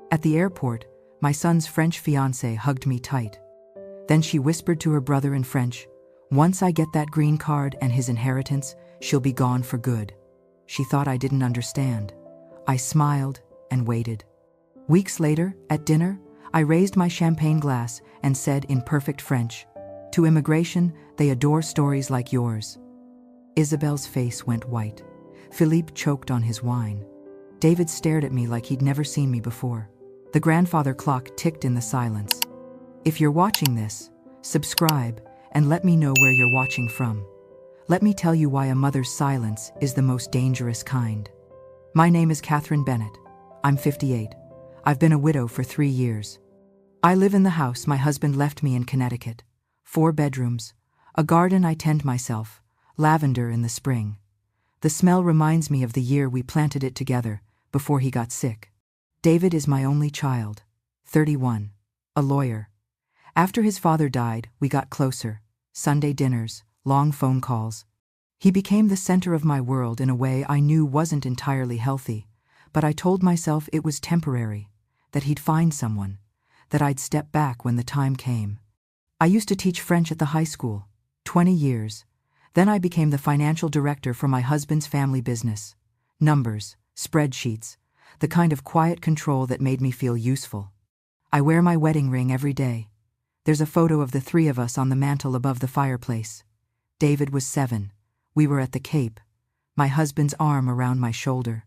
At the airport, my son's French fiancée hugged me tight. Then she whispered to her brother in French, "Once I get that green card and his inheritance, she'll be gone for good." She thought I didn't understand. I smiled and waited. Weeks later, at dinner, I raised my champagne glass and said in perfect French, "To immigration, they adore stories like yours." Isabel's face went white. Philippe choked on his wine. David stared at me like he'd never seen me before. The grandfather clock ticked in the silence. If you're watching this, subscribe and let me know where you're watching from. Let me tell you why a mother's silence is the most dangerous kind. My name is Catherine Bennett. I'm 58. I've been a widow for 3 years. I live in the house my husband left me in Connecticut. 4 bedrooms, a garden I tend myself, lavender in the spring. The smell reminds me of the year we planted it together, before he got sick. David is my only child, 31, a lawyer. After his father died, we got closer. Sunday dinners, long phone calls. He became the center of my world in a way I knew wasn't entirely healthy, but I told myself it was temporary, that he'd find someone, that I'd step back when the time came. I used to teach French at the high school, 20 years. Then I became the financial director for my husband's family business. Numbers, spreadsheets, the kind of quiet control that made me feel useful. I wear my wedding ring every day. There's a photo of the 3 of us on the mantel above the fireplace. David was 7. We were at the Cape, my husband's arm around my shoulder.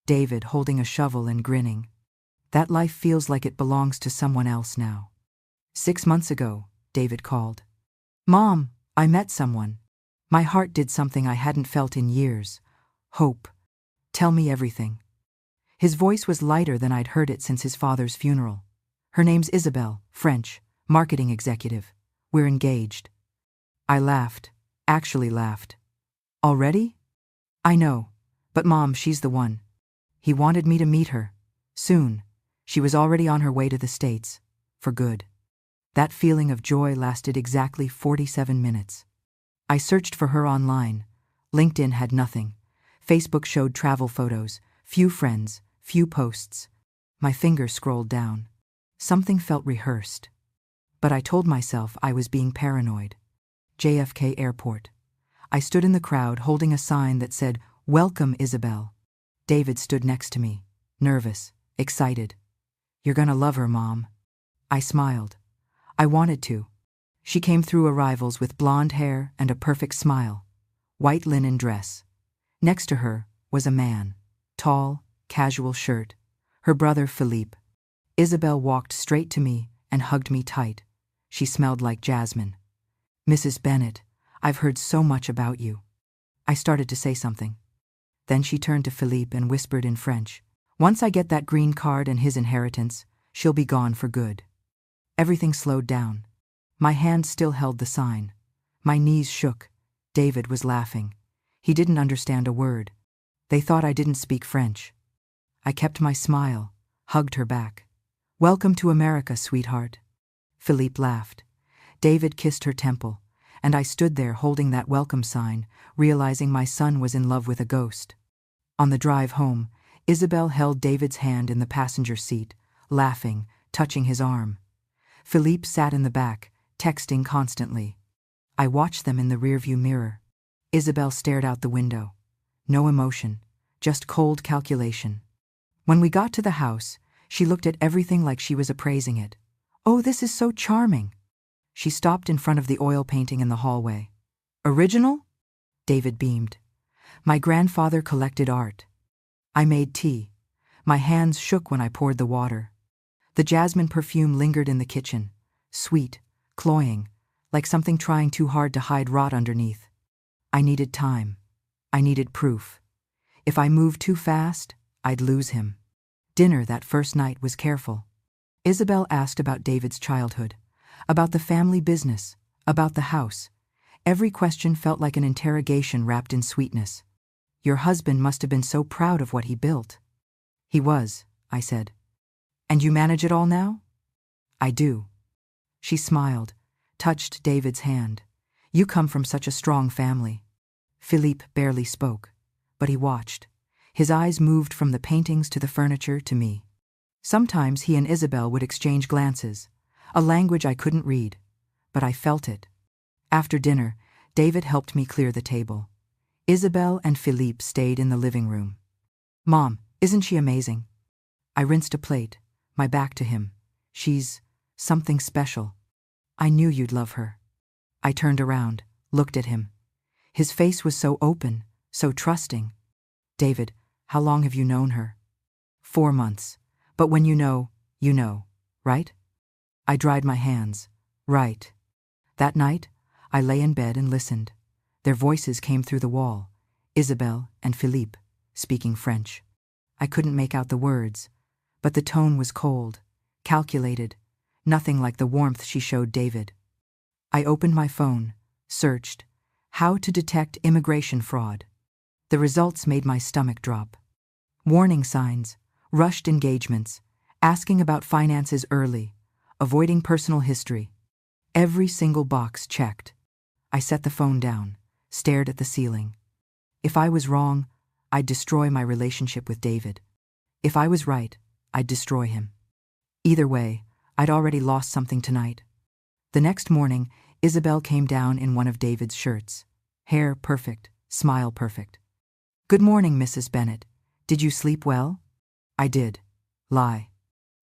David holding a shovel and grinning. That life feels like it belongs to someone else now. 6 months ago, David called. "Mom, I met someone." My heart did something I hadn't felt in years. Hope. "Tell me everything." His voice was lighter than I'd heard it since his father's funeral. "Her name's Isabel, French, marketing executive. We're engaged." I laughed, actually laughed. "Already?" "I know, but Mom, she's the one." He wanted me to meet her. Soon. She was already on her way to the States. For good. That feeling of joy lasted exactly 47 minutes. I searched for her online. LinkedIn had nothing. Facebook showed travel photos, few friends, few posts. My finger scrolled down. Something felt rehearsed. But I told myself I was being paranoid. JFK Airport. I stood in the crowd holding a sign that said, "Welcome, Isabel." David stood next to me, nervous, excited. "You're gonna love her, Mom." I smiled. I wanted to. She came through arrivals with blonde hair and a perfect smile. White linen dress. Next to her was a man. Tall, casual shirt. Her brother Philippe. Isabel walked straight to me and hugged me tight. She smelled like jasmine. "Mrs. Bennett, I've heard so much about you." I started to say something. Then she turned to Philippe and whispered in French, "Once I get that green card and his inheritance, she'll be gone for good." Everything slowed down. My hand still held the sign. My knees shook. David was laughing. He didn't understand a word. They thought I didn't speak French. I kept my smile, hugged her back. "Welcome to America, sweetheart." Philippe laughed. David kissed her temple, and I stood there holding that welcome sign, realizing my son was in love with a ghost. On the drive home, Isabel held David's hand in the passenger seat, laughing, touching his arm. Philippe sat in the back, texting constantly. I watched them in the rearview mirror. Isabel stared out the window. No emotion, just cold calculation. When we got to the house, she looked at everything like she was appraising it. "Oh, this is so charming." She stopped in front of the oil painting in the hallway. "Original?" David beamed. "My grandfather collected art." I made tea. My hands shook when I poured the water. The jasmine perfume lingered in the kitchen, sweet, cloying, like something trying too hard to hide rot underneath. I needed time. I needed proof. If I moved too fast, I'd lose him. Dinner that first night was careful. Isabel asked about David's childhood, about the family business, about the house. Every question felt like an interrogation wrapped in sweetness. "Your husband must have been so proud of what he built." "He was," I said. "And you manage it all now?" "I do." She smiled, touched David's hand. "You come from such a strong family." Philippe barely spoke, but he watched. His eyes moved from the paintings to the furniture to me. Sometimes he and Isabel would exchange glances, a language I couldn't read, but I felt it. After dinner, David helped me clear the table. Isabel and Philippe stayed in the living room. "Mom, isn't she amazing?" I rinsed a plate, my back to him. "She's something special. I knew you'd love her." I turned around, looked at him. His face was so open, so trusting. "David, how long have you known her?" 4 months. But when you know, right? I dried my hands. Right. That night, I lay in bed and listened. Their voices came through the wall, Isabel and Philippe, speaking French. I couldn't make out the words, but the tone was cold, calculated, nothing like the warmth she showed David. I opened my phone, searched, "How to detect immigration fraud." The results made my stomach drop. Warning signs, rushed engagements, asking about finances early, avoiding personal history. Every single box checked. I set the phone down, stared at the ceiling. If I was wrong, I'd destroy my relationship with David. If I was right, I'd destroy him. Either way, I'd already lost something tonight. The next morning, Isabel came down in one of David's shirts. Hair perfect, smile perfect. "Good morning, Mrs. Bennet. Did you sleep well?" I did. Lie.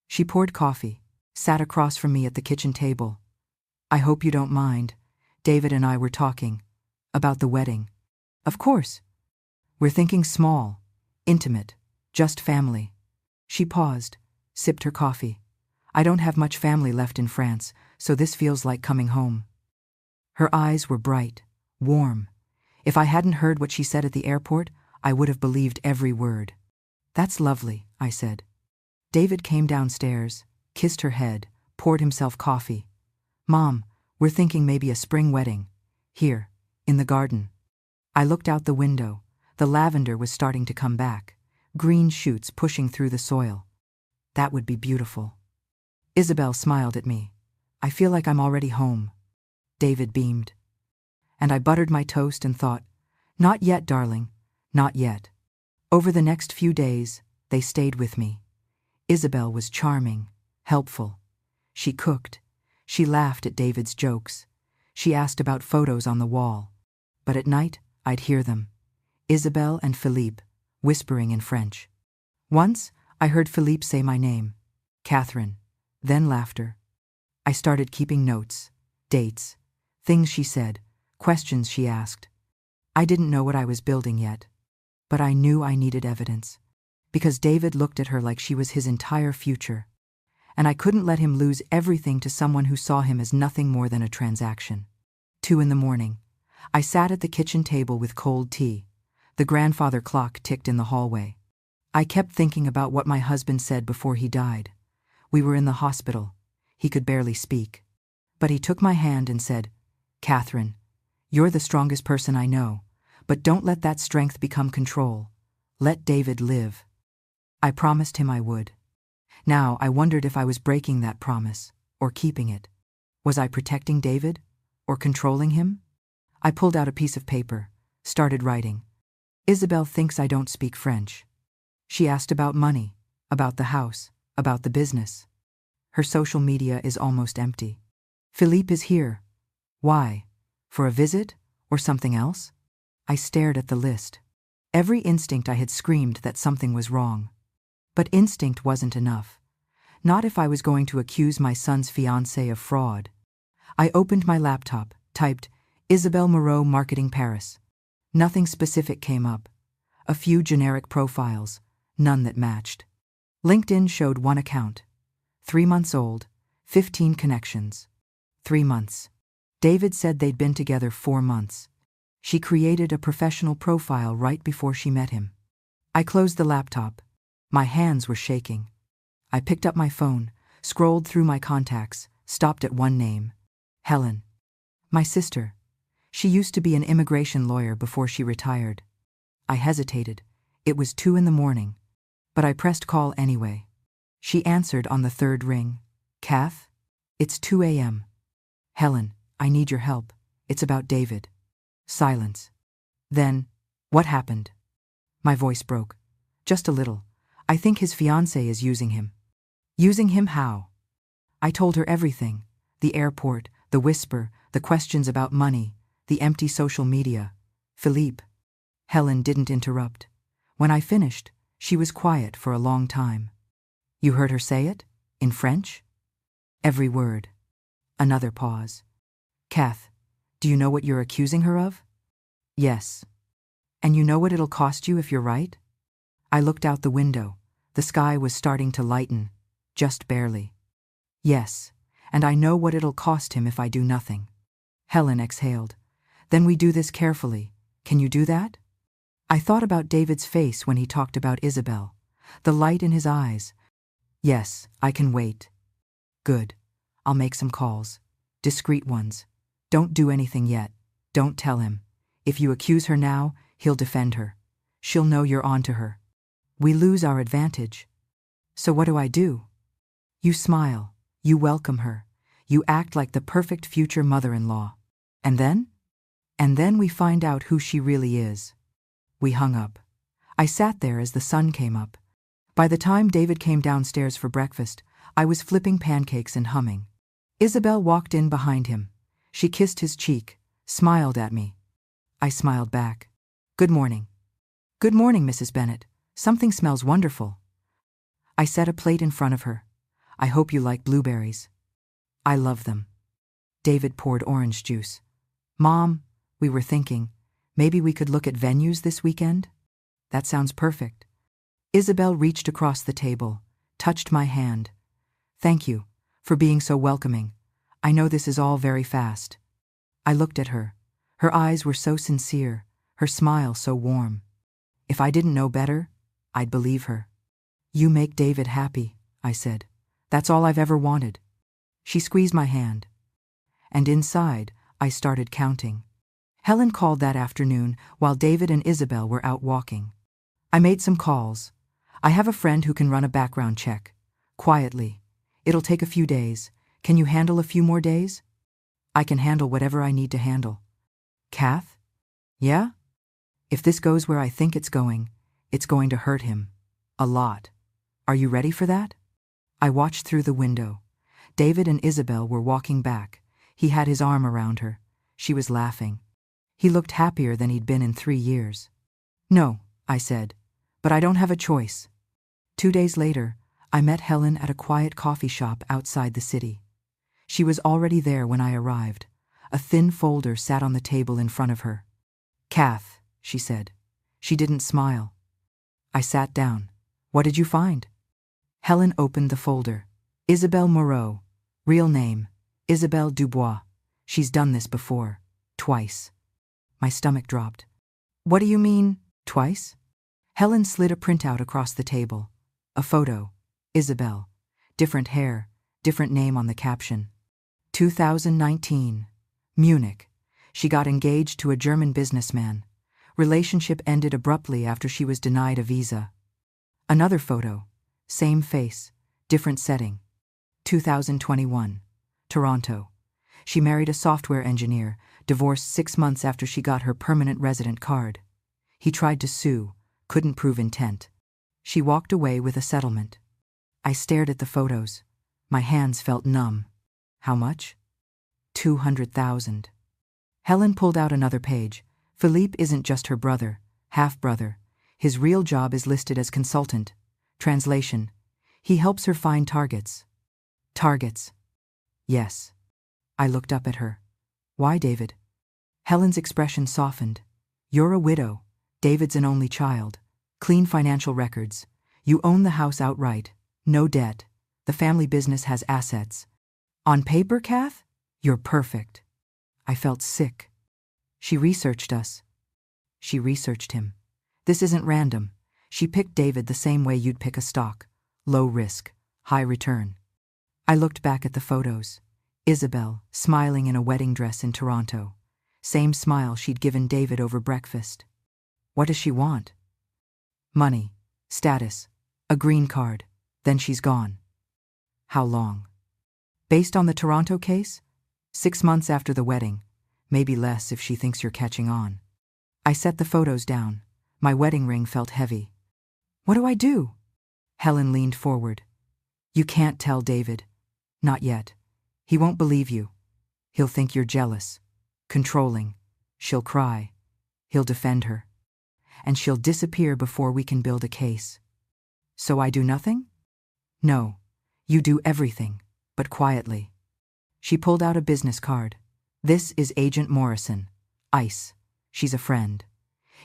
She poured coffee, sat across from me at the kitchen table. "I hope you don't mind. David and I were talking. About the wedding." "Of course. We're thinking small, intimate, just family." She paused, sipped her coffee. "I don't have much family left in France, so this feels like coming home." Her eyes were bright, warm. If I hadn't heard what she said at the airport, I would have believed every word. "That's lovely," I said. David came downstairs, kissed her head, poured himself coffee. "Mom, we're thinking maybe a spring wedding. Here, in the garden." I looked out the window. The lavender was starting to come back, green shoots pushing through the soil. "That would be beautiful." Isabel smiled at me. "I feel like I'm already home." David beamed. And I buttered my toast and thought, "Not yet, darling, not yet." Over the next few days, they stayed with me. Isabel was charming, helpful. She cooked. She laughed at David's jokes. She asked about photos on the wall. But at night, I'd hear them. Isabel and Philippe, whispering in French. Once, I heard Philippe say my name, Catherine, then laughter. I started keeping notes, dates, things she said, questions she asked. I didn't know what I was building yet, but I knew I needed evidence, because David looked at her like she was his entire future, and I couldn't let him lose everything to someone who saw him as nothing more than a transaction. 2 a.m, I sat at the kitchen table with cold tea. The grandfather clock ticked in the hallway. I kept thinking about what my husband said before he died. We were in the hospital. He could barely speak. But he took my hand and said, "Catherine, you're the strongest person I know, but don't let that strength become control. Let David live." I promised him I would. Now I wondered if I was breaking that promise, or keeping it. Was I protecting David, or controlling him? I pulled out a piece of paper, started writing. Isabel thinks I don't speak French. She asked about money, about the house, about the business. Her social media is almost empty. Philippe is here. Why? For a visit, or something else? I stared at the list. Every instinct I had screamed that something was wrong. But instinct wasn't enough. Not if I was going to accuse my son's fiancée of fraud. I opened my laptop, typed, Isabelle Moreau Marketing Paris. Nothing specific came up. A few generic profiles, none that matched. LinkedIn showed one account. 3 months old, 15 connections. 3 months. David said they'd been together 4 months. She created a professional profile right before she met him. I closed the laptop. My hands were shaking. I picked up my phone, scrolled through my contacts, stopped at one name. Helen. My sister. She used to be an immigration lawyer before she retired. I hesitated. It was 2 a.m, but I pressed call anyway. She answered on the 3rd ring. Kath? It's 2 a.m. Helen, I need your help. It's about David. Silence. Then, what happened? My voice broke. Just a little. I think his fiancée is using him. Using him how? I told her everything. The airport, the whisper, the questions about money, the empty social media. Philippe. Helen didn't interrupt. When I finished, she was quiet for a long time. You heard her say it? In French? Every word. Another pause. Kath, do you know what you're accusing her of? Yes. And you know what it'll cost you if you're right? I looked out the window. The sky was starting to lighten, just barely. Yes, and I know what it'll cost him if I do nothing. Helen exhaled. Then we do this carefully. Can you do that? I thought about David's face when he talked about Isabel, the light in his eyes. Yes, I can wait. Good. I'll make some calls. Discreet ones. Don't do anything yet. Don't tell him. If you accuse her now, he'll defend her. She'll know you're on to her. We lose our advantage. So what do I do? You smile. You welcome her. You act like the perfect future mother-in-law. And then? And then we find out who she really is. We hung up. I sat there as the sun came up. By the time David came downstairs for breakfast, I was flipping pancakes and humming. Isabel walked in behind him. She kissed his cheek, smiled at me. I smiled back. Good morning. Good morning, Mrs. Bennet. Something smells wonderful. I set a plate in front of her. I hope you like blueberries. I love them. David poured orange juice. Mom, we were thinking, maybe we could look at venues this weekend? That sounds perfect. Isabel reached across the table, touched my hand. Thank you for being so welcoming. I know this is all very fast. I looked at her. Her eyes were so sincere, her smile so warm. If I didn't know better, I'd believe her. You make David happy, I said. That's all I've ever wanted. She squeezed my hand. And inside, I started counting. Helen called that afternoon while David and Isabel were out walking. I made some calls. I have a friend who can run a background check. Quietly. It'll take a few days. Can you handle a few more days? I can handle whatever I need to handle. Kath? Yeah? If this goes where I think it's going to hurt him. A lot. Are you ready for that? I watched through the window. David and Isabel were walking back. He had his arm around her. She was laughing. He looked happier than he'd been in 3 years. No, I said, but I don't have a choice. 2 days later, I met Helen at a quiet coffee shop outside the city. She was already there when I arrived. A thin folder sat on the table in front of her. Kath, she said. She didn't smile. I sat down. What did you find? Helen opened the folder. Isabelle Moreau. Real name, Isabelle Dubois. She's done this before. Twice. My stomach dropped. What do you mean, twice? Helen slid a printout across the table. A photo. Isabel. Different hair, different name on the caption. 2019. Munich. She got engaged to a German businessman. Relationship ended abruptly after she was denied a visa. Another photo. Same face, different setting. 2021. Toronto. She married a software engineer, divorced 6 months after she got her permanent resident card. He tried to sue, couldn't prove intent. She walked away with a settlement. I stared at the photos. My hands felt numb. How much? 200,000. Helen pulled out another page. Philippe isn't just her brother, half-brother. His real job is listed as consultant. Translation. He helps her find targets. Targets. Yes. I looked up at her. Why, David? Helen's expression softened. You're a widow. David's an only child. Clean financial records. You own the house outright. No debt. The family business has assets. On paper, Kath? You're perfect. I felt sick. She researched us. She researched him. This isn't random. She picked David the same way you'd pick a stock. Low risk, high return. I looked back at the photos. Isabel, smiling in a wedding dress in Toronto. Same smile she'd given David over breakfast. What does she want? Money, status, a green card. Then she's gone. How long? Based on the Toronto case? 6 months after the wedding. Maybe less if she thinks you're catching on. I set the photos down. My wedding ring felt heavy. What do I do? Helen leaned forward. You can't tell David. Not yet. He won't believe you. He'll think you're jealous, controlling. She'll cry. He'll defend her. And she'll disappear before we can build a case. So I do nothing? No. You do everything, but quietly. She pulled out a business card. This is Agent Morrison. ICE. She's a friend.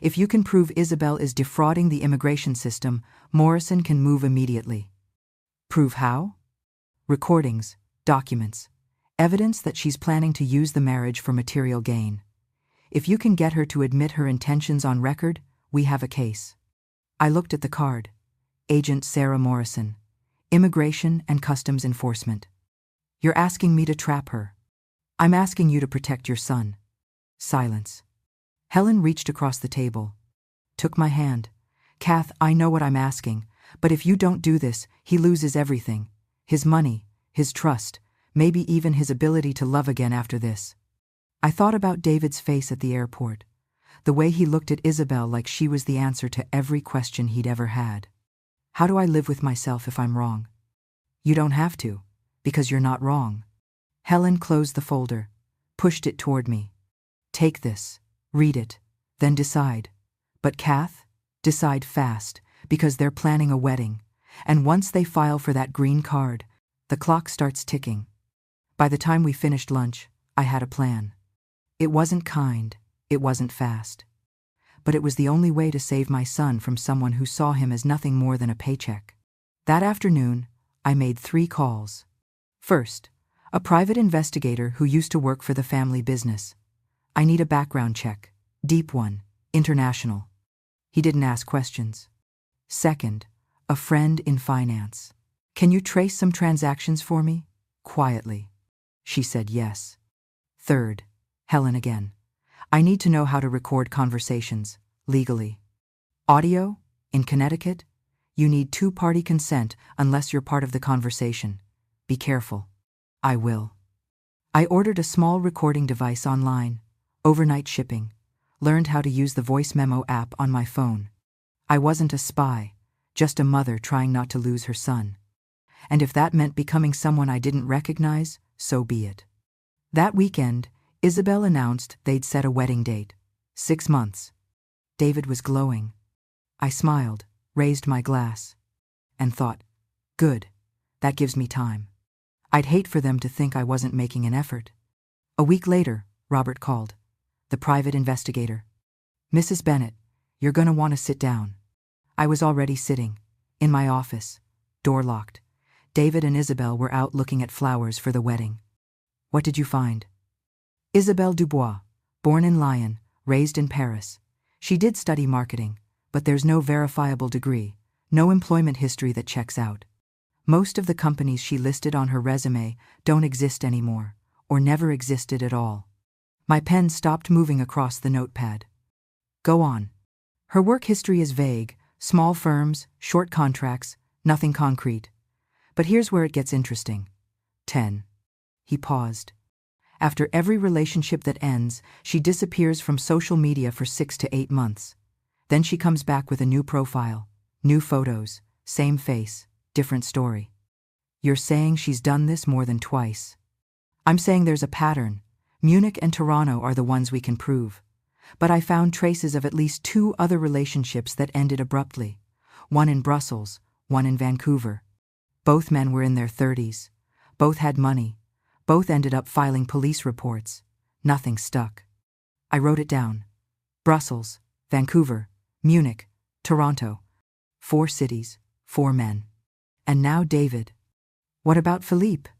If you can prove Isabel is defrauding the immigration system, Morrison can move immediately. Prove how? Recordings, documents, evidence that she's planning to use the marriage for material gain. If you can get her to admit her intentions on record, we have a case. I looked at the card. Agent Sarah Morrison, Immigration and Customs Enforcement. You're asking me to trap her. I'm asking you to protect your son. Silence. Helen reached across the table, took my hand. Kath, I know what I'm asking, but if you don't do this, he loses everything. His money, his trust, maybe even his ability to love again after this. I thought about David's face at the airport, the way he looked at Isabel like she was the answer to every question he'd ever had. How do I live with myself if I'm wrong? You don't have to, because you're not wrong. Helen closed the folder, pushed it toward me. Take this, read it, then decide. But Kath, decide fast, because they're planning a wedding, and once they file for that green card, the clock starts ticking. By the time we finished lunch, I had a plan. It wasn't kind, it wasn't fast. But it was the only way to save my son from someone who saw him as nothing more than a paycheck. That afternoon, I made 3 calls. First, a private investigator who used to work for the family business. I need a background check, deep one, international. He didn't ask questions. Second, a friend in finance. Can you trace some transactions for me? Quietly. She said yes. Third, Helen again. I need to know how to record conversations, legally. Audio? In Connecticut? You need 2-party consent unless you're part of the conversation. Be careful. I will. I ordered a small recording device online, overnight shipping, learned how to use the voice memo app on my phone. I wasn't a spy, just a mother trying not to lose her son. And if that meant becoming someone I didn't recognize, so be it. That weekend, Isabel announced they'd set a wedding date. 6 months. David was glowing. I smiled, raised my glass, and thought, good, that gives me time. I'd hate for them to think I wasn't making an effort. A week later, Robert called, the private investigator. Mrs. Bennett, you're going to want to sit down. I was already sitting, in my office, door locked. David and Isabel were out looking at flowers for the wedding. What did you find? Isabelle Dubois, born in Lyon, raised in Paris. She did study marketing, but there's no verifiable degree, no employment history that checks out. Most of the companies she listed on her resume don't exist anymore, or never existed at all. My pen stopped moving across the notepad. Go on. Her work history is vague, small firms, short contracts, nothing concrete. But here's where it gets interesting. 10. He paused. After every relationship that ends, she disappears from social media for 6 to 8 months. Then she comes back with a new profile, new photos, same face, different story. You're saying she's done this more than twice. I'm saying there's a pattern. Munich and Toronto are the ones we can prove. But I found traces of at least 2 other relationships that ended abruptly. One in Brussels, one in Vancouver. Both men were in their 30s. Both had money. Both ended up filing police reports. Nothing stuck. I wrote it down. Brussels, Vancouver, Munich, Toronto. 4 cities, 4 men. And now David. What about Philippe?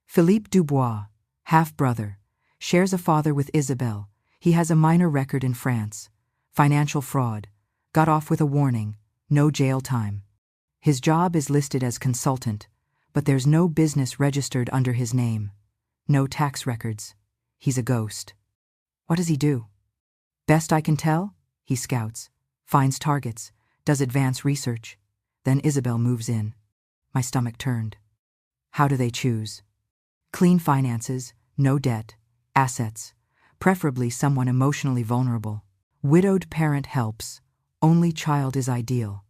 Philippe Dubois, half-brother, shares a father with Isabel. He has a minor record in France. Financial fraud. Got off with a warning. No jail time. His job is listed as consultant, but there's no business registered under his name. No tax records. He's a ghost. What does he do? Best I can tell, he scouts, finds targets, does advanced research. Then Isabel moves in. My stomach turned. How do they choose? Clean finances, no debt, assets, preferably someone emotionally vulnerable. Widowed parent helps, only child is ideal.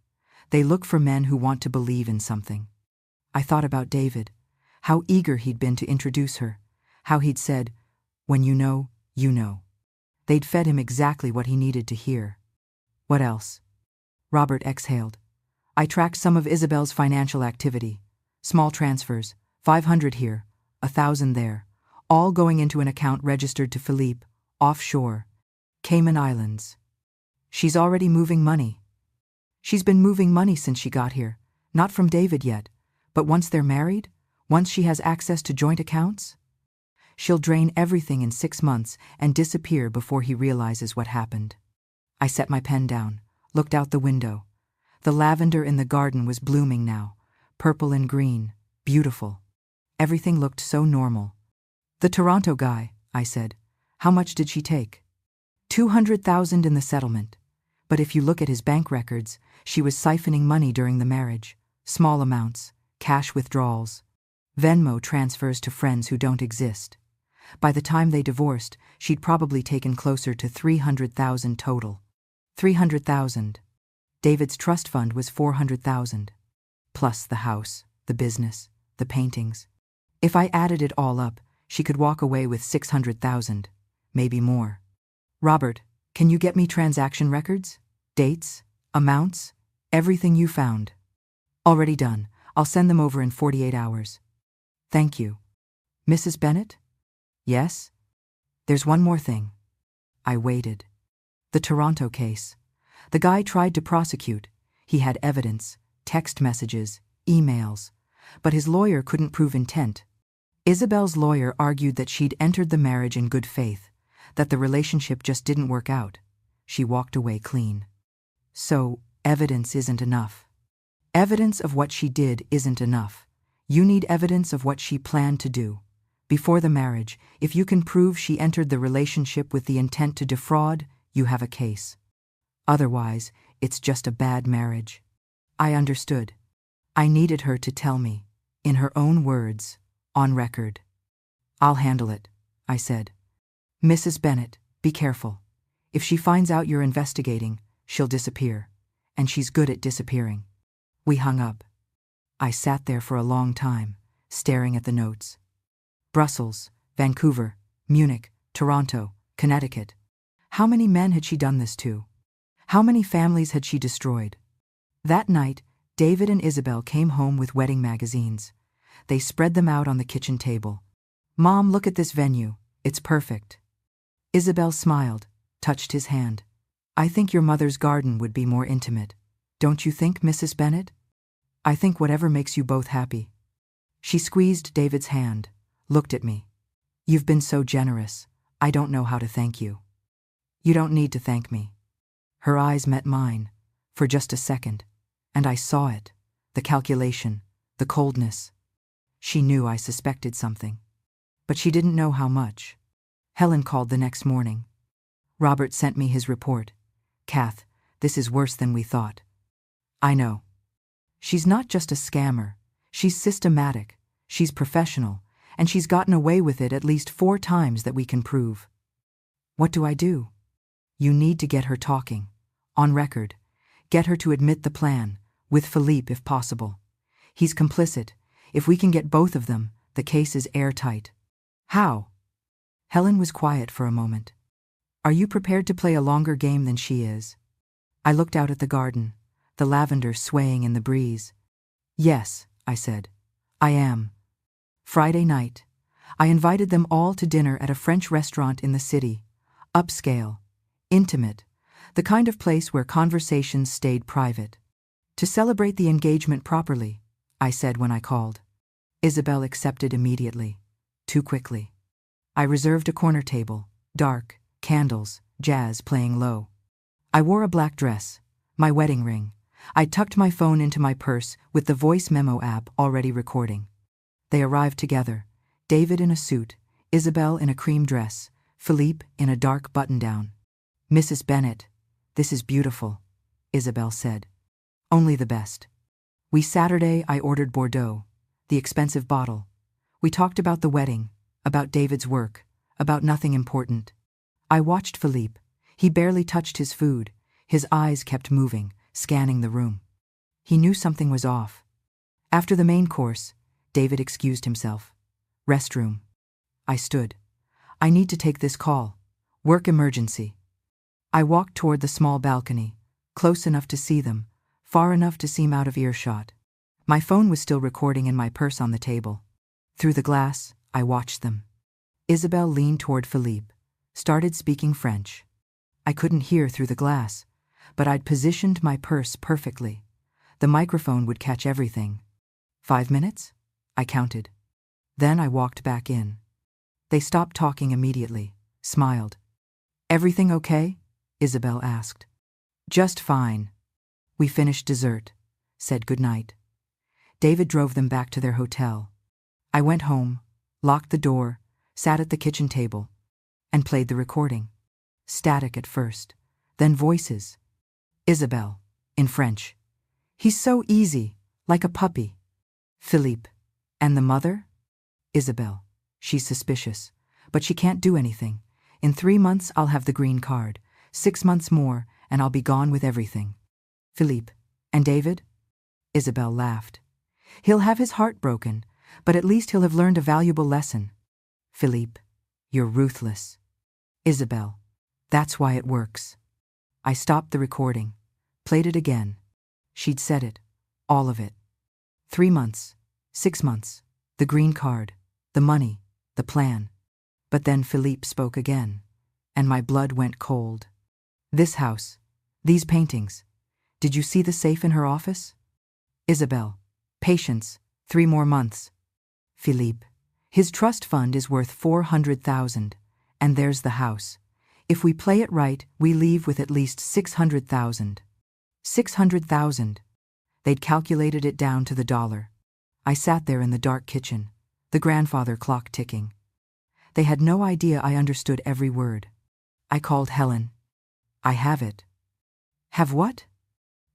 They look for men who want to believe in something. I thought about David, how eager he'd been to introduce her, how he'd said, "When you know, you know." They'd fed him exactly what he needed to hear. What else? Robert exhaled. I tracked some of Isabel's financial activity. Small transfers, 500 here, 1,000 there, all going into an account registered to Philippe, offshore, Cayman Islands. She's already moving money. She's been moving money since she got here, not from David yet, but once they're married, once she has access to joint accounts, she'll drain everything in 6 months and disappear before he realizes what happened. I set my pen down, looked out the window. The lavender in the garden was blooming now, purple and green, beautiful. Everything looked so normal. The Toronto guy, I said. How much did she take? 200,000 in the settlement. But if you look at his bank records, she was siphoning money during the marriage. Small amounts, cash withdrawals, Venmo transfers to friends who don't exist. By the time they divorced, she'd probably taken closer to 300,000 total. 300,000. David's trust fund was 400,000. Plus the house, the business, the paintings. If I added it all up, she could walk away with 600,000, maybe more. Robert, can you get me transaction records? Dates? Amounts? Everything you found. Already done. I'll send them over in 48 hours. Thank you. Mrs. Bennett? Yes? There's one more thing. I waited. The Toronto case. The guy tried to prosecute. He had evidence, text messages, emails. But his lawyer couldn't prove intent. Isabel's lawyer argued that she'd entered the marriage in good faith, that the relationship just didn't work out. She walked away clean. So, evidence isn't enough. Evidence of what she did isn't enough. You need evidence of what she planned to do. Before the marriage, if you can prove she entered the relationship with the intent to defraud, you have a case. Otherwise, it's just a bad marriage. I understood. I needed her to tell me, in her own words, on record. I'll handle it, I said. Mrs. Bennett, be careful. If she finds out you're investigating, she'll disappear. And she's good at disappearing. We hung up. I sat there for a long time, staring at the notes. Brussels, Vancouver, Munich, Toronto, Connecticut. How many men had she done this to? How many families had she destroyed? That night, David and Isabel came home with wedding magazines. They spread them out on the kitchen table. Mom, look at this venue. It's perfect. Isabel smiled, touched his hand. I think your mother's garden would be more intimate. Don't you think, Mrs. Bennett? I think whatever makes you both happy. She squeezed David's hand, looked at me. You've been so generous. I don't know how to thank you. You don't need to thank me. Her eyes met mine, for just a second, and I saw it, the calculation, the coldness. She knew I suspected something, but she didn't know how much. Helen called the next morning. Robert sent me his report. Kath, this is worse than we thought. I know. She's not just a scammer. She's systematic. She's professional. And she's gotten away with it at least 4 times that we can prove. What do I do? You need to get her talking. On record. Get her to admit the plan, with Philippe if possible. He's complicit. If we can get both of them, the case is airtight. How? Helen was quiet for a moment. Are you prepared to play a longer game than she is? I looked out at the garden, the lavender swaying in the breeze. Yes, I said. I am. Friday night. I invited them all to dinner at a French restaurant in the city. Upscale. Intimate. The kind of place where conversations stayed private. To celebrate the engagement properly, I said when I called. Isabel accepted immediately. Too quickly. I reserved a corner table, dark, candles, jazz playing low. I wore a black dress, my wedding ring. I tucked my phone into my purse with the voice memo app already recording. They arrived together, David in a suit, Isabel in a cream dress, Philippe in a dark button-down. Mrs. Bennett, this is beautiful, Isabel said. Only the best. Saturday I ordered Bordeaux, the expensive bottle. We talked about the wedding, about David's work, about nothing important. I watched Philippe. He barely touched his food. His eyes kept moving, scanning the room. He knew something was off. After the main course, David excused himself. Restroom. I stood. I need to take this call. Work emergency. I walked toward the small balcony, close enough to see them, far enough to seem out of earshot. My phone was still recording in my purse on the table. Through the glass, I watched them. Isabel leaned toward Philippe, started speaking French. I couldn't hear through the glass, but I'd positioned my purse perfectly. The microphone would catch everything. 5 minutes? I counted. Then I walked back in. They stopped talking immediately, smiled. Everything okay? Isabel asked. Just fine. We finished dessert, said goodnight. David drove them back to their hotel. I went home, locked the door, sat at the kitchen table, and played the recording. Static at first, then voices. Isabel, in French. He's so easy, like a puppy. Philippe. And the mother? Isabel. She's suspicious, but she can't do anything. In 3 months I'll have the green card, 6 months more, and I'll be gone with everything. Philippe. And David? Isabel laughed. He'll have his heart broken, but at least he'll have learned a valuable lesson. Philippe. You're ruthless. Isabel. That's why it works. I stopped the recording, played it again. She'd said it, all of it. 3 months, 6 months, the green card, the money, the plan. But then Philippe spoke again, and my blood went cold. This house, these paintings. Did you see the safe in her office? Isabel. Patience, 3 more months. Philippe. His trust fund is worth 400,000, and there's the house. If we play it right, we leave with at least 600,000. 600,000. They'd calculated it down to the dollar. I sat there in the dark kitchen, the grandfather clock ticking. They had no idea I understood every word. I called Helen. I have it. Have what?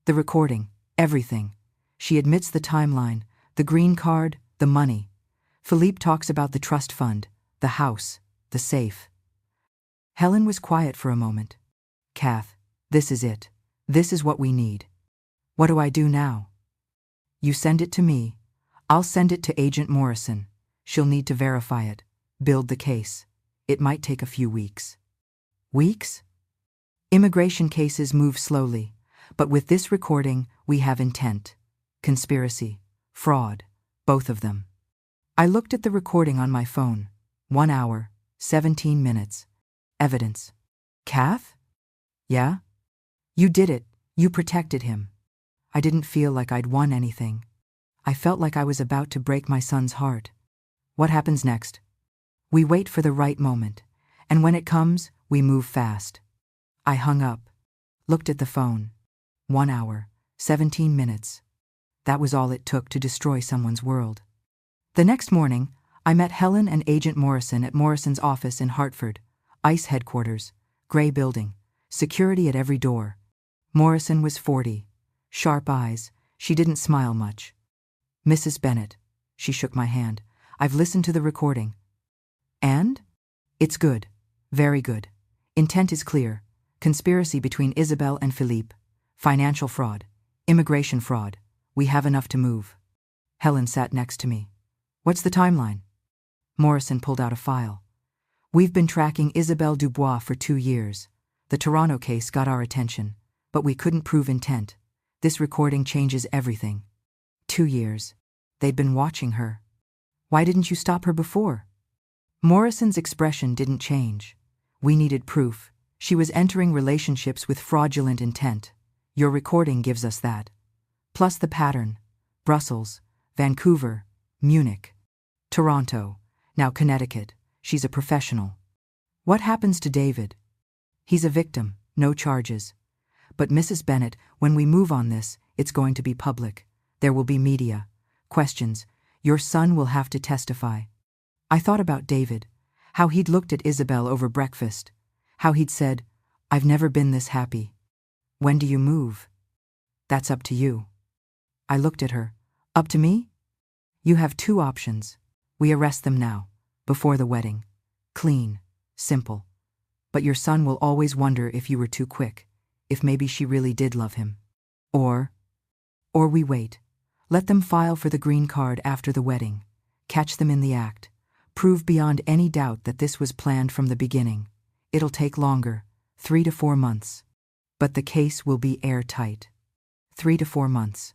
The recording, everything. She admits the timeline, the green card, the money. Philippe talks about the trust fund, the house, the safe. Helen was quiet for a moment. Kath, this is it. This is what we need. What do I do now? You send it to me. I'll send it to Agent Morrison. She'll need to verify it, build the case. It might take a few weeks. Weeks? Immigration cases move slowly, but with this recording, we have intent. Conspiracy, fraud, both of them. I looked at the recording on my phone. 1 hour, 17 minutes. Evidence. Kath? Yeah? You did it. You protected him. I didn't feel like I'd won anything. I felt like I was about to break my son's heart. What happens next? We wait for the right moment, and when it comes, we move fast. I hung up, looked at the phone. 1 hour, 17 minutes. That was all it took to destroy someone's world. The next morning, I met Helen and Agent Morrison at Morrison's office in Hartford, ICE headquarters, gray building, security at every door. Morrison was 40, sharp eyes, she didn't smile much. Mrs. Bennett, she shook my hand. I've listened to the recording. And? It's good, very good. Intent is clear. Conspiracy between Isabel and Philippe. Financial fraud. Immigration fraud. We have enough to move. Helen sat next to me. What's the timeline? Morrison pulled out a file. We've been tracking Isabelle Dubois for 2 years. The Toronto case got our attention, but we couldn't prove intent. This recording changes everything. 2 years. They'd been watching her. Why didn't you stop her before? Morrison's expression didn't change. We needed proof. She was entering relationships with fraudulent intent. Your recording gives us that. Plus the pattern. Brussels, Vancouver, Munich, Toronto, now Connecticut. She's a professional. What happens to David? He's a victim, no charges. But Mrs. Bennett, when we move on this, it's going to be public. There will be media. Questions. Your son will have to testify. I thought about David, how he'd looked at Isabel over breakfast, how he'd said, I've never been this happy. When do you move? That's up to you. I looked at her. Up to me? You have 2 options. We arrest them now, before the wedding. Clean, simple. But your son will always wonder if you were too quick, if maybe she really did love him. Or we wait. Let them file for the green card after the wedding. Catch them in the act. Prove beyond any doubt that this was planned from the beginning. It'll take longer, 3 to 4 months. But the case will be airtight. 3 to 4 months.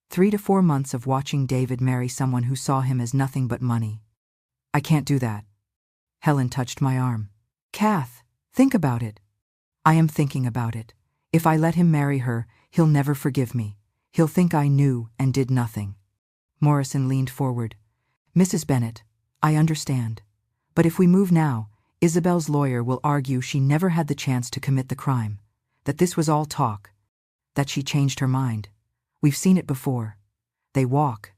3 to 4 months of watching David marry someone who saw him as nothing but money. I can't do that. Helen touched my arm. Kath, think about it. I am thinking about it. If I let him marry her, he'll never forgive me. He'll think I knew and did nothing. Morrison leaned forward. Mrs. Bennet, I understand. But if we move now, Isabel's lawyer will argue she never had the chance to commit the crime, that this was all talk, that she changed her mind. We've seen it before. They walk.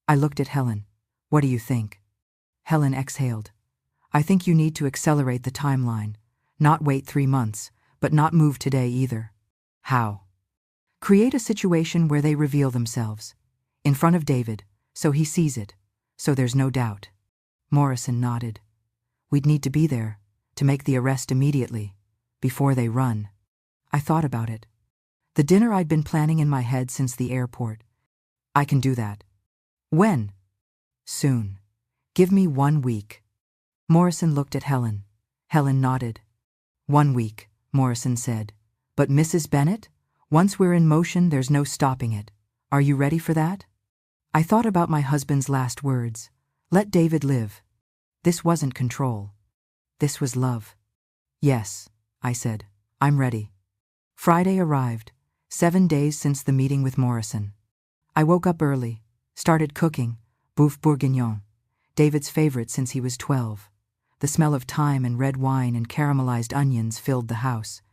I looked at Helen. What do you think? Helen exhaled. I think you need to accelerate the timeline. Not wait 3 months, but not move today either. How? Create a situation where they reveal themselves. In front of David, so he sees it, so there's no doubt. Morrison nodded. We'd need to be there, to make the arrest immediately, before they run. I thought about it. The dinner I'd been planning in my head since the airport. I can do that. When? Soon. Give me 1 week. Morrison looked at Helen. Helen nodded. 1 week, Morrison said. But Mrs. Bennet? Once we're in motion, there's no stopping it. Are you ready for that? I thought about my husband's last words. Let David live. This wasn't control. This was love. Yes, I said. I'm ready. Friday arrived, 7 days since the meeting with Morrison. I woke up early, started cooking, boeuf bourguignon, David's favorite since he was 12. The smell of thyme and red wine and caramelized onions filled the house.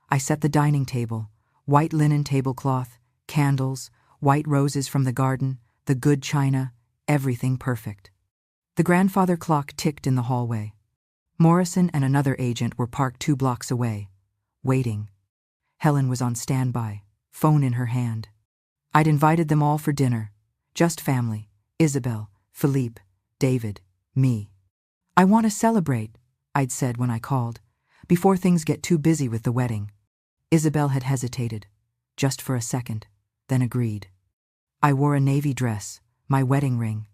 I set the dining table, white linen tablecloth, candles, white roses from the garden, the good china, everything perfect. The grandfather clock ticked in the hallway. Morrison and another agent were parked 2 blocks away, waiting. Helen was on standby, phone in her hand. I'd invited them all for dinner. Just family. Isabel, Philippe, David, me. I want to celebrate, I'd said when I called, before things get too busy with the wedding. Isabel had hesitated, just for a second, then agreed. I wore a navy dress, my wedding ring.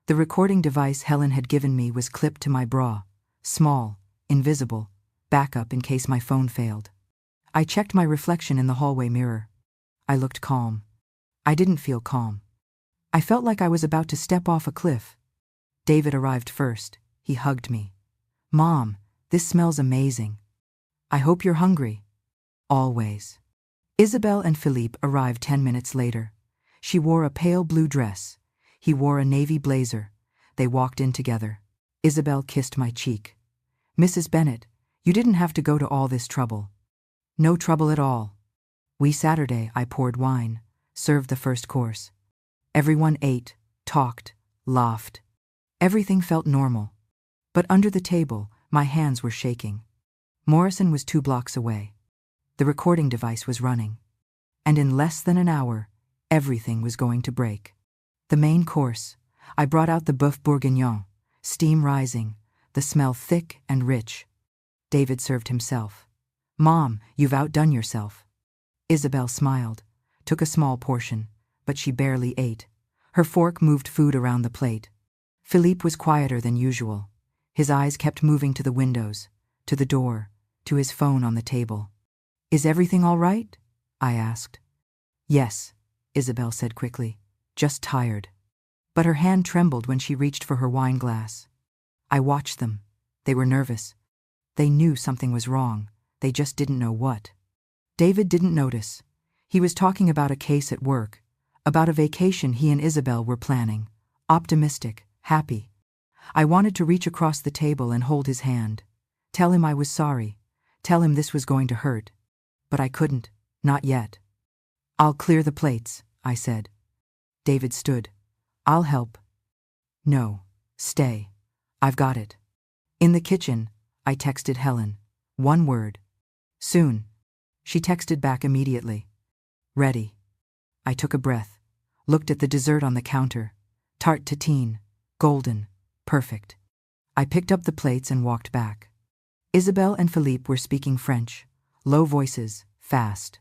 The recording device Helen had given me was clipped to my bra, small, invisible, backup in case my phone failed. I checked my reflection in the hallway mirror. I looked calm. I didn't feel calm. I felt like I was about to step off a cliff. David arrived first. He hugged me. Mom, this smells amazing. I hope you're hungry. Always. Isabel and Philippe arrived 10 minutes later. She wore a pale blue dress. He wore a navy blazer. They walked in together. Isabel kissed my cheek. Mrs. Bennet, you didn't have to go to all this trouble. No trouble at all. Saturday, I poured wine, served the first course. Everyone ate, talked, laughed. Everything felt normal. But under the table, my hands were shaking. Morrison was 2 blocks away. The recording device was running. And in less than an hour, everything was going to break. The main course, I brought out the boeuf bourguignon, steam rising, the smell thick and rich. David served himself. Mom, you've outdone yourself. Isabel smiled, took a small portion, but she barely ate. Her fork moved food around the plate. Philippe was quieter than usual. His eyes kept moving to the windows, to the door, to his phone on the table. Is everything all right? I asked. Yes, Isabel said quickly, just tired. But her hand trembled when she reached for her wine glass. I watched them. They were nervous. They knew something was wrong. They just didn't know what. David didn't notice. He was talking about a case at work, about a vacation he and Isabel were planning. Optimistic, happy. I wanted to reach across the table and hold his hand. Tell him I was sorry. Tell him this was going to hurt. But I couldn't, not yet. I'll clear the plates, I said. David stood. I'll help. No, stay. I've got it. In the kitchen, I texted Helen. 1 word. Soon. She texted back immediately. Ready. I took a breath, looked at the dessert on the counter. Tarte tatin, golden, perfect. I picked up the plates and walked back. Isabel and Philippe were speaking French, low voices, fast.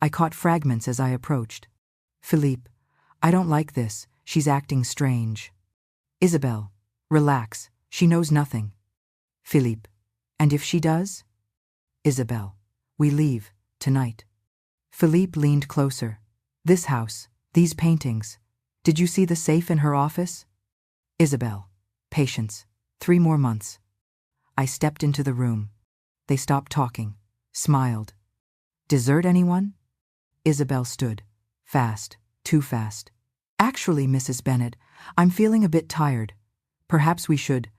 I caught fragments as I approached. Philippe, I don't like this, she's acting strange. Isabel, relax, she knows nothing. Philippe, and if she does? Isabel, we leave, tonight. Philippe leaned closer. This house, these paintings. Did you see the safe in her office? Isabel, patience, 3 more months. I stepped into the room. They stopped talking, smiled. Desert anyone? Isabel stood. Fast, too fast. Actually, Mrs. Bennet, I'm feeling a bit tired. Perhaps we should.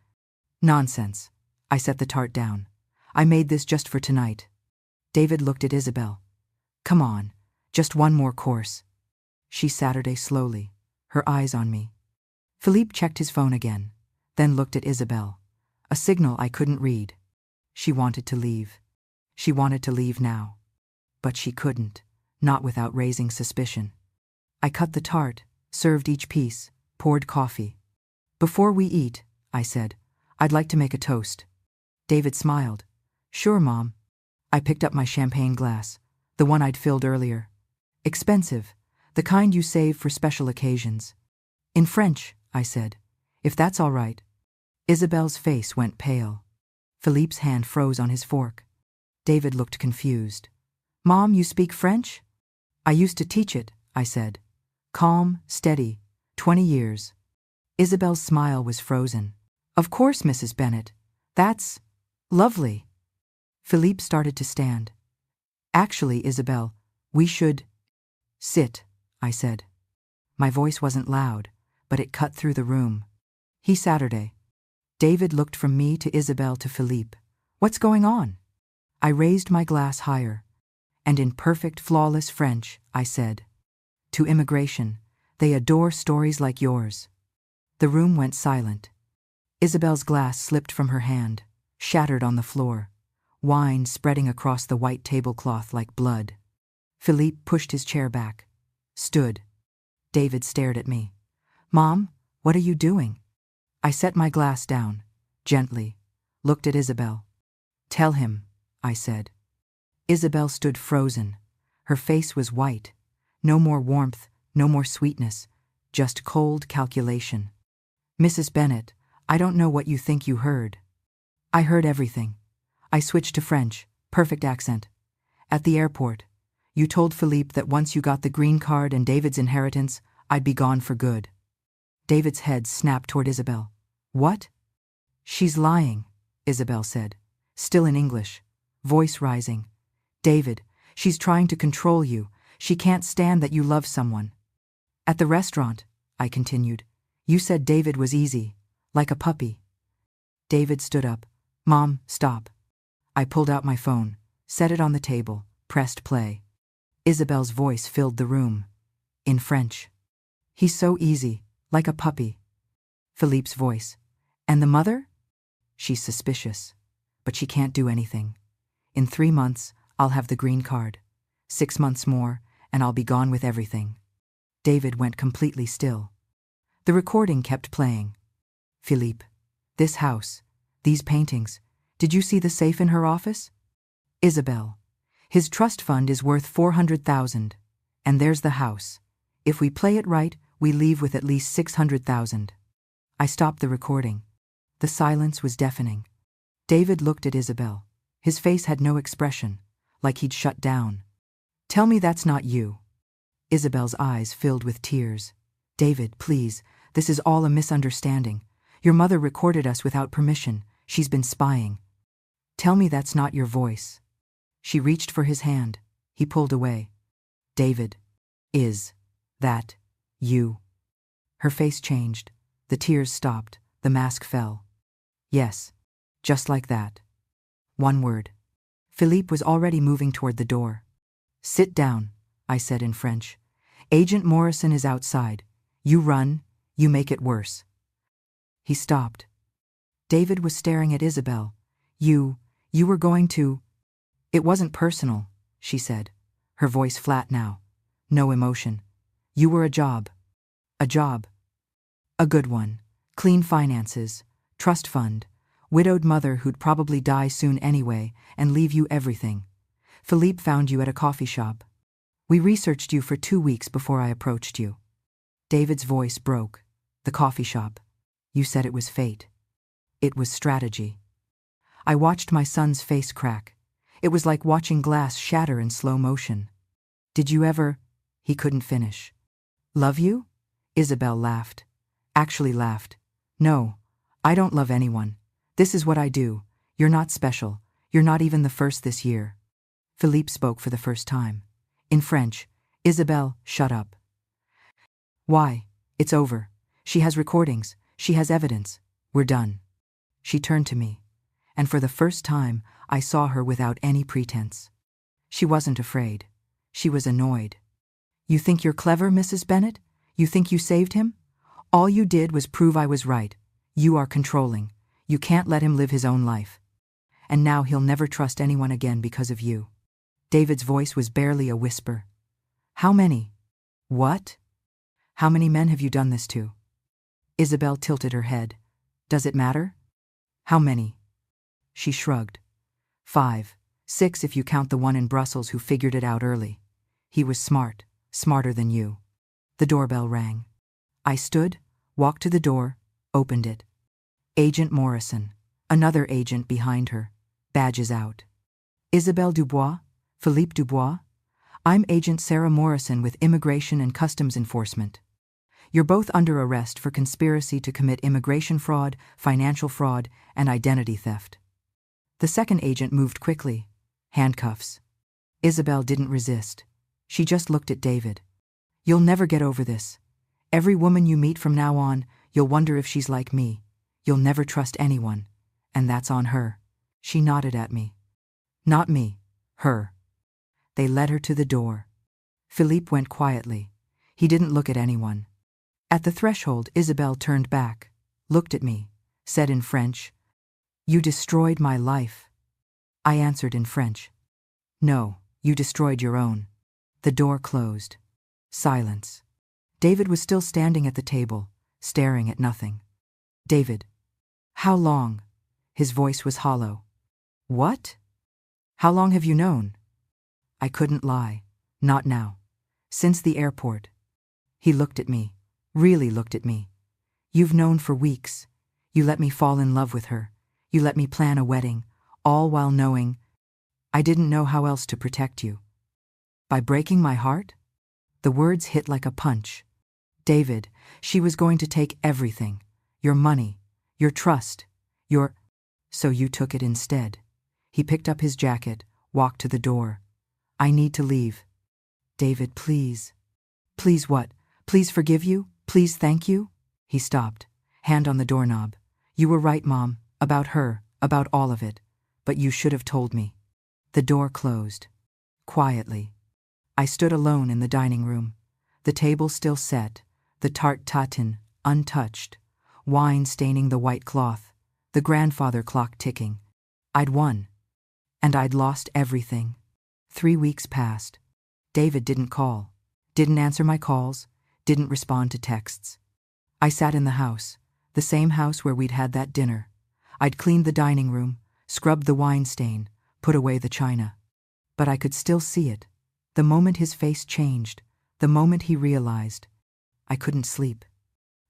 Nonsense. I set the tart down. I made this just for tonight. David looked at Isabel. Come on, just one more course. She Saturday slowly, her eyes on me. Philippe checked his phone again, then looked at Isabel. A signal I couldn't read. She wanted to leave. She wanted to leave now. But she couldn't, not without raising suspicion. I cut the tart, served each piece, poured coffee. Before we eat, I said, I'd like to make a toast. David smiled. Sure, Mom. I picked up my champagne glass, the one I'd filled earlier. Expensive, the kind you save for special occasions. In French, I said, if that's all right. Isabel's face went pale. Philippe's hand froze on his fork. David looked confused. Mom, you speak French? I used to teach it, I said. Calm, steady, 20 years. Isabel's smile was frozen. Of course, Mrs. Bennet. That's lovely. Philippe started to stand. Actually, Isabel, we should sit, I said. My voice wasn't loud, but it cut through the room. He Saturday. David looked from me to Isabel to Philippe. What's going on? I raised my glass higher. And in perfect, flawless French, I said, to immigration, they adore stories like yours. The room went silent. Isabel's glass slipped from her hand, shattered on the floor, wine spreading across the white tablecloth like blood. Philippe pushed his chair back, stood. David stared at me. Mom, what are you doing? I set my glass down, gently, looked at Isabel. Tell him, I said. Isabel stood frozen. Her face was white. No more warmth, no more sweetness, just cold calculation. Mrs. Bennet, I don't know what you think you heard. I heard everything. I switched to French, perfect accent. At the airport, you told Philippe that once you got the green card and David's inheritance, I'd be gone for good. David's head snapped toward Isabel. What? She's lying, Isabel said, still in English, voice rising. David, she's trying to control you. She can't stand that you love someone. At the restaurant, I continued, you said David was easy, like a puppy. David stood up. Mom, stop. I pulled out my phone, set it on the table, pressed play. Isabel's voice filled the room. In French. He's so easy, like a puppy. Philippe's voice. And the mother? She's suspicious, but she can't do anything. In 3 months, I'll have the green card. 6 months more, and I'll be gone with everything. David went completely still. The recording kept playing. Philippe, this house, these paintings, did you see the safe in her office? Isabel, his trust fund is worth 400,000, and there's the house. If we play it right, we leave with at least 600,000. I stopped the recording. The silence was deafening. David looked at Isabel. His face had no expression, like he'd shut down. Tell me that's not you. Isabel's eyes filled with tears. David, please, this is all a misunderstanding. Your mother recorded us without permission. She's been spying. Tell me that's not your voice. She reached for his hand. He pulled away. David, is that you? Her face changed. The tears stopped. The mask fell. Yes, just like that. One word. Philippe was already moving toward the door. Sit down, I said in French. Agent Morrison is outside. You run, you make it worse. He stopped. David was staring at Isabel. You were going to... It wasn't personal, she said, her voice flat now. No emotion. You were a job. A job. A good one. Clean finances. Trust fund. Widowed mother who'd probably die soon anyway and leave you everything. Philippe found you at a coffee shop. We researched you for 2 weeks before I approached you. David's voice broke. The coffee shop. You said it was fate. It was strategy. I watched my son's face crack. It was like watching glass shatter in slow motion. Did you ever? He couldn't finish. Love you? Isabel laughed. Actually laughed. No, I don't love anyone. This is what I do. You're not special. You're not even the first this year. Philippe spoke for the first time. In French. Isabel, shut up. Why? It's over. She has recordings. She has evidence. We're done. She turned to me. And for the first time, I saw her without any pretense. She wasn't afraid. She was annoyed. You think you're clever, Mrs. Bennet? You think you saved him? All you did was prove I was right. You are controlling. You can't let him live his own life. And now he'll never trust anyone again because of you. David's voice was barely a whisper. How many? What? How many men have you done this to? Isabel tilted her head. Does it matter? How many? She shrugged. 5, 6 if you count the one in Brussels who figured it out early. He was smart, smarter than you. The doorbell rang. I stood, walked to the door, opened it. Agent Morrison, another agent behind her, badges out. Isabelle Dubois? Philippe Dubois? I'm Agent Sarah Morrison with Immigration and Customs Enforcement. You're both under arrest for conspiracy to commit immigration fraud, financial fraud, and identity theft. The second agent moved quickly. Handcuffs. Isabel didn't resist. She just looked at David. You'll never get over this. Every woman you meet from now on, you'll wonder if she's like me. You'll never trust anyone. And that's on her. She nodded at me. Not me. Her. They led her to the door. Philippe went quietly. He didn't look at anyone. At the threshold, Isabel turned back, looked at me, said in French, You destroyed my life. I answered in French. No, you destroyed your own. The door closed. Silence. David was still standing at the table, staring at nothing. David. How long? His voice was hollow. What? How long have you known? I couldn't lie. Not now. Since the airport. He looked at me. Really looked at me. You've known for weeks. You let me fall in love with her. You let me plan a wedding, all while knowing I didn't know how else to protect you. By breaking my heart? The words hit like a punch. David, she was going to take everything. Your money, your trust, your... So you took it instead. He picked up his jacket, walked to the door. I need to leave. David, please. Please what? Please forgive you? Please thank you? He stopped, hand on the doorknob. You were right, Mom, about her, about all of it. But you should have told me. The door closed. Quietly. I stood alone in the dining room. The table still set, the tarte tatin untouched, wine staining the white cloth, the grandfather clock ticking. I'd won. And I'd lost everything. 3 weeks passed. David didn't call, didn't answer my calls, didn't respond to texts. I sat in the house, the same house where we'd had that dinner. I'd cleaned the dining room, scrubbed the wine stain, put away the china. But I could still see it. The moment his face changed, the moment he realized. I couldn't sleep.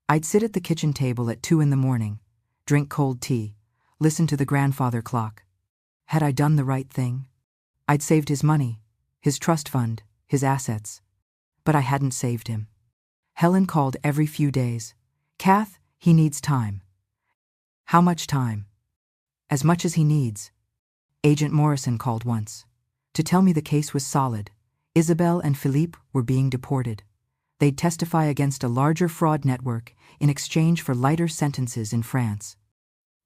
I'd sit at the kitchen table at 2 a.m, drink cold tea, listen to the grandfather clock. Had I done the right thing? I'd saved his money, his trust fund, his assets. But I hadn't saved him. Helen called every few days. Kath, he needs time. How much time? As much as he needs. Agent Morrison called once. To tell me the case was solid. Isabel and Philippe were being deported. They'd testify against a larger fraud network in exchange for lighter sentences in France.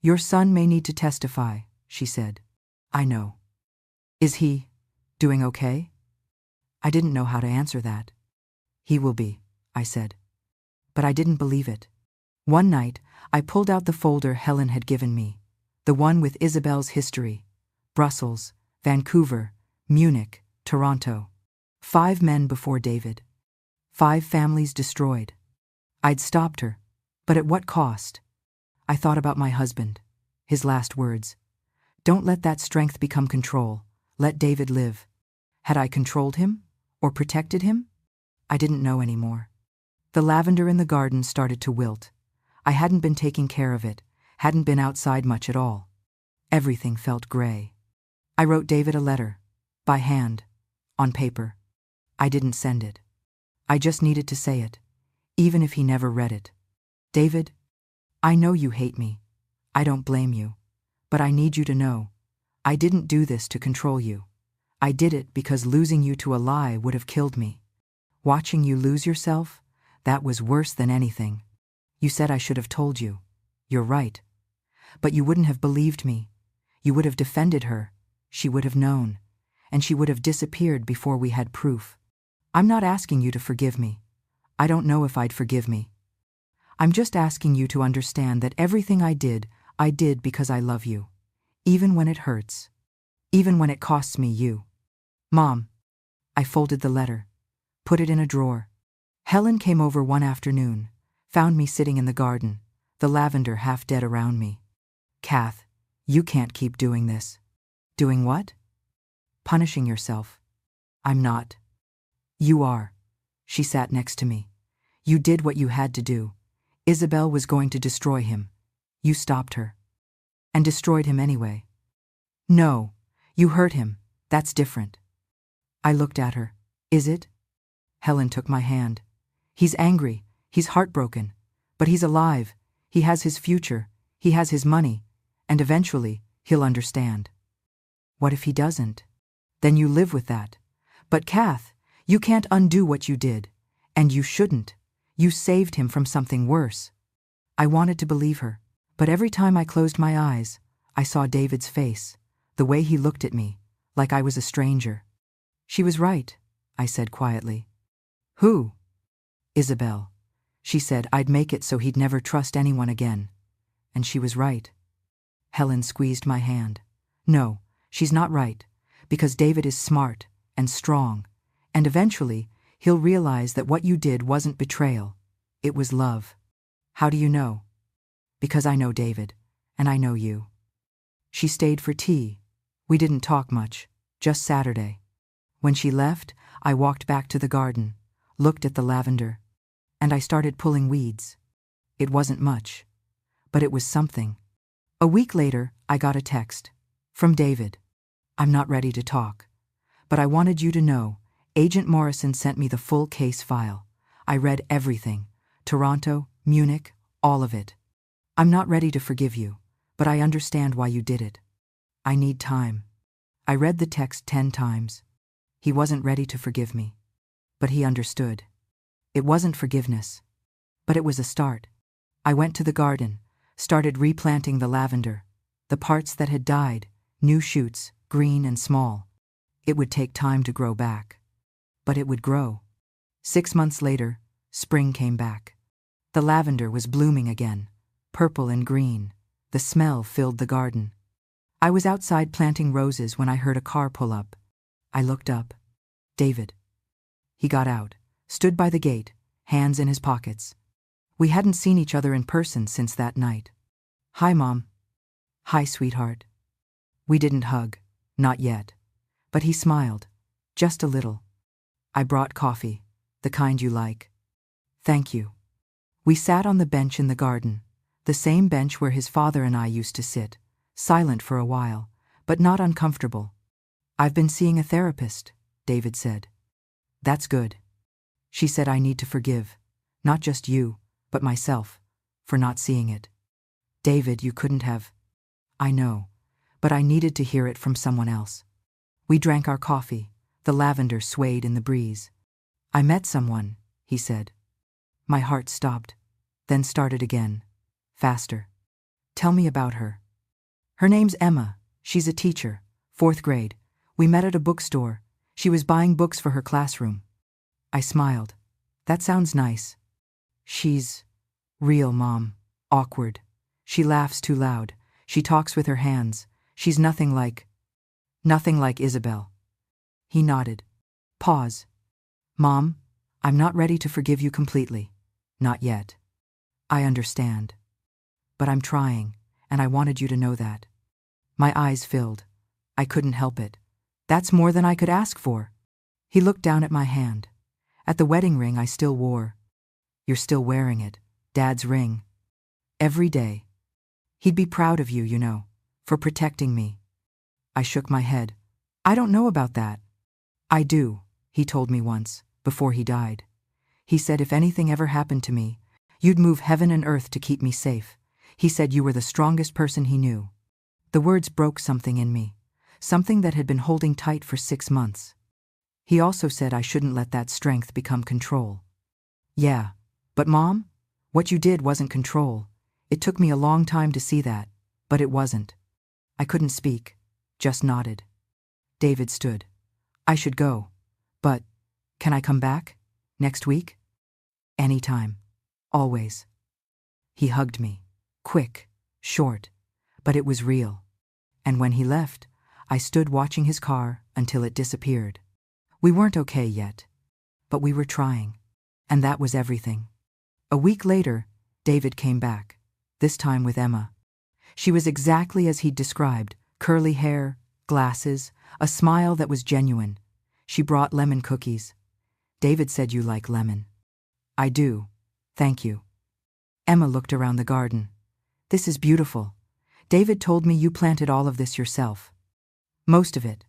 Your son may need to testify, she said. I know. Is he doing okay? I didn't know how to answer that. He will be, I said. But I didn't believe it. One night, I pulled out the folder Helen had given me, the one with Isabel's history. Brussels, Vancouver, Munich, Toronto. 5 men before David. 5 families destroyed. I'd stopped her, but at what cost? I thought about my husband, his last words. Don't let that strength become control. Let David live. Had I controlled him? Or protected him? I didn't know anymore. The lavender in the garden started to wilt. I hadn't been taking care of it, hadn't been outside much at all. Everything felt gray. I wrote David a letter, by hand, on paper. I didn't send it. I just needed to say it, even if he never read it. David, I know you hate me. I don't blame you. But I need you to know, I didn't do this to control you. I did it because losing you to a lie would have killed me. Watching you lose yourself, that was worse than anything. You said I should have told you. You're right. But you wouldn't have believed me. You would have defended her. She would have known. And she would have disappeared before we had proof. I'm not asking you to forgive me. I don't know if I'd forgive me. I'm just asking you to understand that everything I did because I love you. Even when it hurts. Even when it costs me you. Mom. I folded the letter. Put it in a drawer. Helen came over one afternoon. Found me sitting in the garden. The lavender half dead around me. Kath, you can't keep doing this. Doing what? Punishing yourself. I'm not. You are. She sat next to me. You did what you had to do. Isabel was going to destroy him. You stopped her. And destroyed him anyway. No, you hurt him. That's different. I looked at her. Is it? Helen took my hand. He's angry. He's heartbroken. But he's alive. He has his future. He has his money. And eventually, he'll understand. What if he doesn't? Then you live with that. But Kath, you can't undo what you did. And you shouldn't. You saved him from something worse. I wanted to believe her. But every time I closed my eyes, I saw David's face, the way he looked at me, like I was a stranger. She was right, I said quietly. Who? Isabel. She said I'd make it so he'd never trust anyone again. And she was right. Helen squeezed my hand. No, she's not right, because David is smart and strong, and eventually he'll realize that what you did wasn't betrayal, it was love. How do you know? Because I know David, and I know you. She stayed for tea. We didn't talk much, just Saturday. When she left, I walked back to the garden, looked at the lavender, and I started pulling weeds. It wasn't much, but it was something. A week later, I got a text. From David. I'm not ready to talk. But I wanted you to know, Agent Morrison sent me the full case file. I read everything. Toronto, Munich, all of it. I'm not ready to forgive you, but I understand why you did it. I need time. I read the text 10 times. He wasn't ready to forgive me. But he understood. It wasn't forgiveness. But it was a start. I went to the garden, started replanting the lavender, the parts that had died, new shoots, green and small. It would take time to grow back. But it would grow. 6 months later, spring came back. The lavender was blooming again, purple and green. The smell filled the garden. I was outside planting roses when I heard a car pull up. I looked up. David. He got out, stood by the gate, hands in his pockets. We hadn't seen each other in person since that night. Hi, Mom. Hi, sweetheart. We didn't hug, not yet. But he smiled, just a little. I brought coffee, the kind you like. Thank you. We sat on the bench in the garden, the same bench where his father and I used to sit, silent for a while, but not uncomfortable. I've been seeing a therapist, David said. That's good. She said I need to forgive, not just you, but myself, for not seeing it. David, you couldn't have. I know, but I needed to hear it from someone else. We drank our coffee, the lavender swayed in the breeze. I met someone, he said. My heart stopped, then started again, faster. Tell me about her. Her name's Emma, she's a teacher, 4th grade. We met at a bookstore. She was buying books for her classroom. I smiled. That sounds nice. She's real, Mom. Awkward. She laughs too loud. She talks with her hands. She's nothing like Isabel. He nodded. Pause. Mom, I'm not ready to forgive you completely. Not yet. I understand. But I'm trying, and I wanted you to know that. My eyes filled. I couldn't help it. That's more than I could ask for. He looked down at my hand, at the wedding ring I still wore. You're still wearing it. Dad's ring. Every day. He'd be proud of you, you know, for protecting me. I shook my head. I don't know about that. I do, he told me once, before he died. He said if anything ever happened to me, you'd move heaven and earth to keep me safe. He said you were the strongest person he knew. The words broke something in me, something that had been holding tight for 6 months. He also said I shouldn't let that strength become control. Yeah, but Mom, what you did wasn't control. It took me a long time to see that, but it wasn't. I couldn't speak, just nodded. David stood. I should go. But, can I come back? Next week? Anytime. Always. He hugged me. Quick, short, but it was real. And when he left, I stood watching his car until it disappeared. We weren't okay yet, but we were trying, and that was everything. A week later, David came back, this time with Emma. She was exactly as he'd described, curly hair, glasses, a smile that was genuine. She brought lemon cookies. David said you like lemon. I do, thank you. Emma looked around the garden. This is beautiful. David told me you planted all of this yourself. Most of it.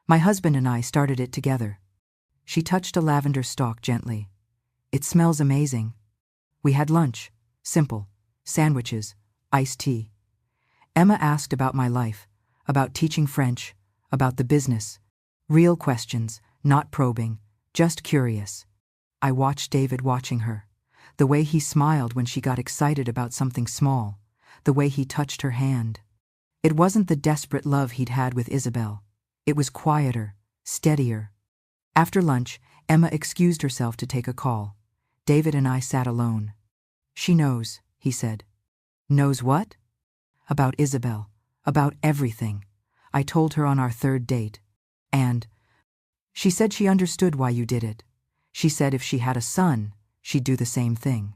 My husband and I started it together. She touched a lavender stalk gently. It smells amazing. We had lunch. Simple. Sandwiches. Iced tea. Emma asked about my life, about teaching French, about the business. Real questions, not probing, just curious. I watched David watching her. The way he smiled when she got excited about something small. The way he touched her hand. It wasn't the desperate love he'd had with Isabel. It was quieter, steadier. After lunch, Emma excused herself to take a call. David and I sat alone. She knows, he said. Knows what? About Isabel. About everything. I told her on our 3rd date. And she said she understood why you did it. She said if she had a son, she'd do the same thing.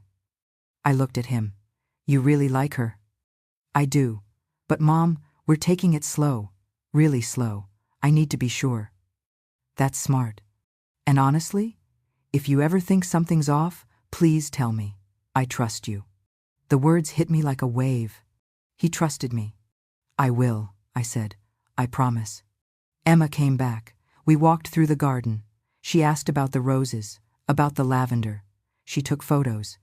I looked at him. You really like her? I do. But Mom, we're taking it slow. Really slow. I need to be sure. That's smart. And honestly, if you ever think something's off, please tell me. I trust you. The words hit me like a wave. He trusted me. I will, I said. I promise. Emma came back. We walked through the garden. She asked about the roses, about the lavender. She took photos.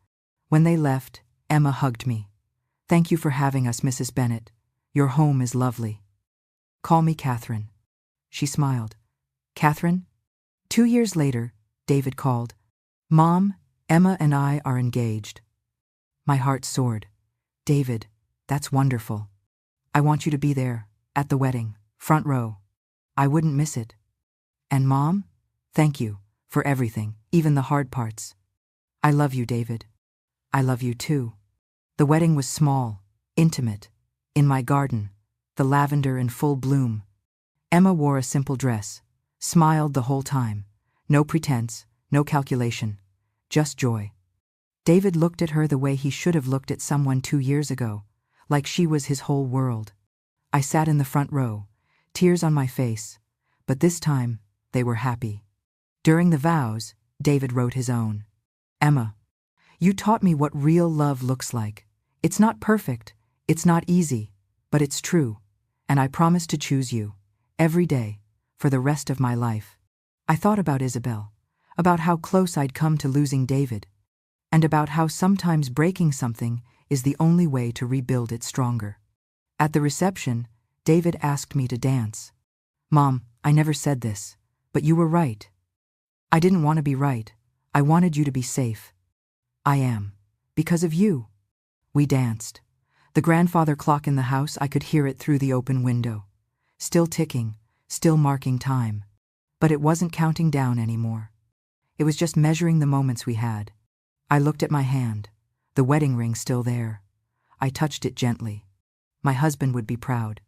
When they left, Emma hugged me. Thank you for having us, Mrs. Bennet. Your home is lovely. Call me Catherine. She smiled. Catherine? 2 years later, David called. Mom, Emma and I are engaged. My heart soared. David, that's wonderful. I want you to be there, at the wedding, front row. I wouldn't miss it. And Mom, thank you for everything, even the hard parts. I love you, David. I love you too. The wedding was small, intimate, in my garden, the lavender in full bloom. Emma wore a simple dress, smiled the whole time. No pretense, no calculation, just joy. David looked at her the way he should have looked at someone 2 years ago, like she was his whole world. I sat in the front row, tears on my face, but this time they were happy. During the vows, David wrote his own. Emma, you taught me what real love looks like. It's not perfect, it's not easy, but it's true, and I promise to choose you, every day, for the rest of my life. I thought about Isabel, about how close I'd come to losing David, and about how sometimes breaking something is the only way to rebuild it stronger. At the reception, David asked me to dance. Mom, I never said this, but you were right. I didn't want to be right. I wanted you to be safe. I am. Because of you. We danced. The grandfather clock in the house, I could hear it through the open window. Still ticking, still marking time. But it wasn't counting down anymore. It was just measuring the moments we had. I looked at my hand, the wedding ring still there. I touched it gently. My husband would be proud.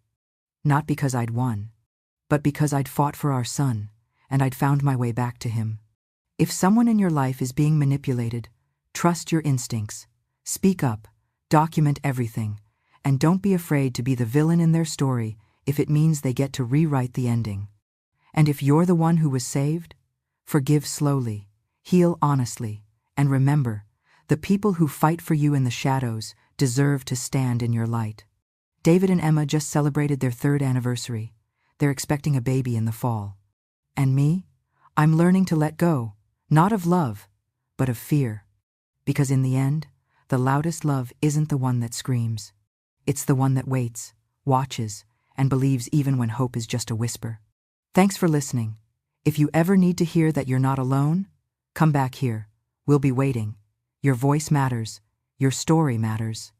Not because I'd won, but because I'd fought for our son, and I'd found my way back to him. If someone in your life is being manipulated, trust your instincts. Speak up, document everything, and don't be afraid to be the villain in their story if it means they get to rewrite the ending. And if you're the one who was saved, forgive slowly, heal honestly, and remember, The people who fight for you in the shadows deserve to stand in your light. David and Emma just celebrated their 3rd anniversary. They're expecting a baby in the fall. And me? I'm learning to let go, not of love, but of fear. Because in the end, the loudest love isn't the one that screams. It's the one that waits, watches, and believes even when hope is just a whisper. Thanks for listening. If you ever need to hear that you're not alone, come back here. We'll be waiting. Your voice matters. Your story matters.